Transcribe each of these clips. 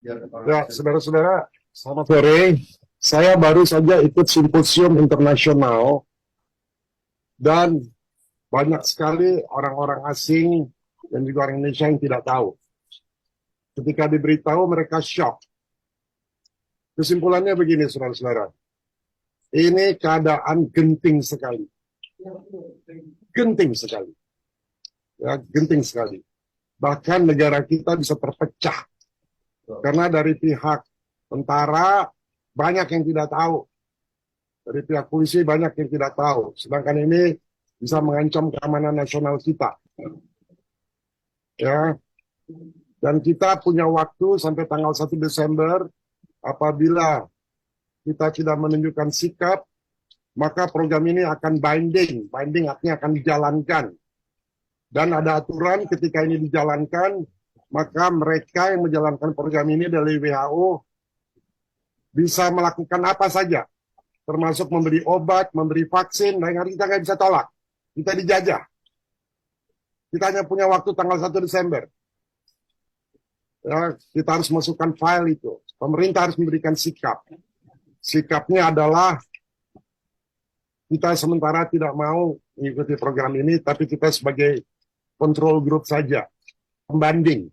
Ya, saudara-saudara, selamat sore. Saya baru saja ikut simposium internasional dan banyak sekali orang-orang asing dan juga orang Indonesia yang tidak tahu. Ketika diberitahu mereka shock. Kesimpulannya begini, saudara-saudara. Ini keadaan genting sekali. Genting sekali. Ya, genting sekali. Bahkan negara kita bisa terpecah. Karena dari pihak tentara banyak yang tidak tahu. Dari pihak polisi banyak yang tidak tahu. Sedangkan ini bisa mengancam keamanan nasional kita. Ya. Dan kita punya waktu sampai tanggal 1 Desember. Apabila kita tidak menunjukkan sikap, maka program ini akan binding. Binding artinya akan dijalankan. Dan ada aturan ketika ini dijalankan, maka mereka yang menjalankan program ini dari WHO bisa melakukan apa saja, termasuk memberi obat, memberi vaksin, dan kita nggak bisa tolak. Kita dijajah. Kita hanya punya waktu tanggal 1 Desember. Ya, kita harus masukkan file itu. Pemerintah harus memberikan sikap. Sikapnya adalah kita sementara tidak mau mengikuti program ini, tapi kita sebagai control group saja, pembanding.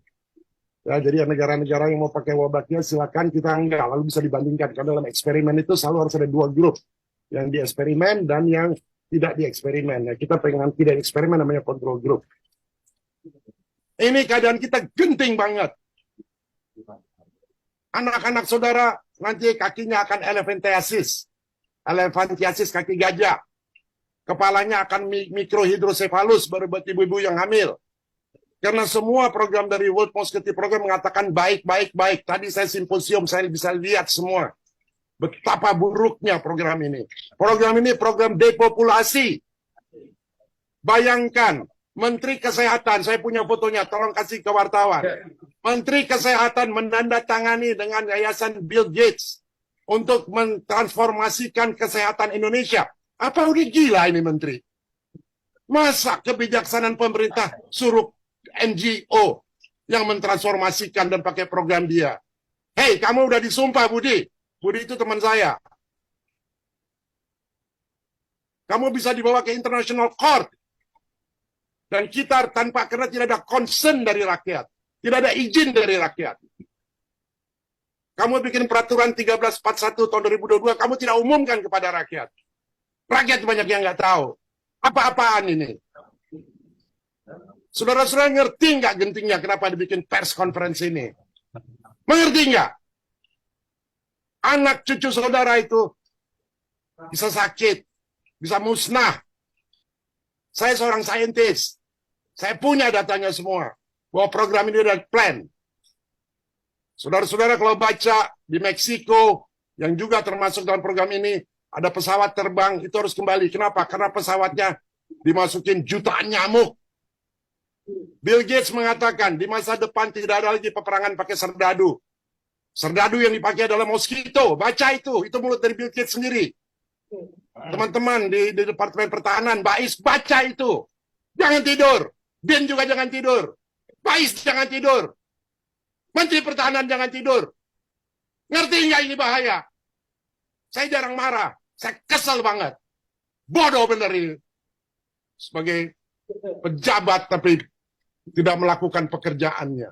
Ya, jadi negara-negara yang mau pakai obatnya silakan, kita enggak, lalu bisa dibandingkan. Karena dalam eksperimen itu selalu harus ada dua grup, yang di eksperimen dan yang tidak di eksperimen. Ya, kita pengen tidak eksperimen namanya control group. Ini keadaan kita genting banget. Anak-anak saudara nanti kakinya akan elephantiasis. Elephantiasis kaki gajah. Kepalanya akan mikrohidrosefalus baru buat ibu-ibu yang hamil. Karena semua program dari World Mosquito Program mengatakan baik. Tadi saya simposium, saya bisa lihat semua. Betapa buruknya program ini. Program ini program depopulasi. Bayangkan, Menteri Kesehatan, saya punya fotonya, tolong kasih ke wartawan. Menteri Kesehatan menandatangani dengan Yayasan Bill Gates untuk mentransformasikan kesehatan Indonesia. Apa udah gila ini Menteri? Masa kebijaksanaan pemerintah suruh NGO yang mentransformasikan dan pakai program dia? Hei, kamu udah disumpah, Budi. Budi itu teman saya. Kamu bisa dibawa ke International Court. Dan kita tanpa, karena tidak ada concern dari rakyat. Tidak ada izin dari rakyat. Kamu bikin peraturan 1341 tahun 2022, kamu tidak umumkan kepada rakyat. Rakyat banyak yang nggak tahu. Apa-apaan ini? Saudara-saudara ngerti nggak gentingnya kenapa dibikin pers conference ini? Mengerti nggak? Anak cucu saudara itu bisa sakit, bisa musnah. Saya seorang saintis. Saya punya datanya semua. Bahwa program ini ada plan. Saudara-saudara kalau baca di Meksiko, yang juga termasuk dalam program ini, ada pesawat terbang, itu harus kembali. Kenapa? Karena pesawatnya dimasukin jutaan nyamuk. Bill Gates mengatakan, di masa depan tidak ada lagi peperangan pakai serdadu. Serdadu yang dipakai adalah mosquito. Baca itu mulut dari Bill Gates sendiri. Teman-teman di Departemen Pertahanan, Bais, baca itu. Jangan tidur. Bin juga jangan tidur. Bais jangan tidur. Menteri Pertahanan jangan tidur. Ngerti nggak ini bahaya? Saya jarang marah. Saya kesel banget. Bodoh bener ini. Sebagai pejabat tapi tidak melakukan pekerjaannya.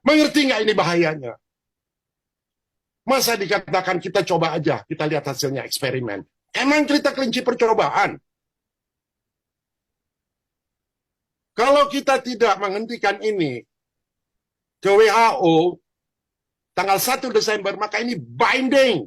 Mengerti nggak ini bahayanya? Masa dikatakan kita coba aja, kita lihat hasilnya eksperimen. Emang kita kelinci percobaan? Kalau kita tidak menghentikan ini ke WHO tanggal 1 Desember, maka ini binding.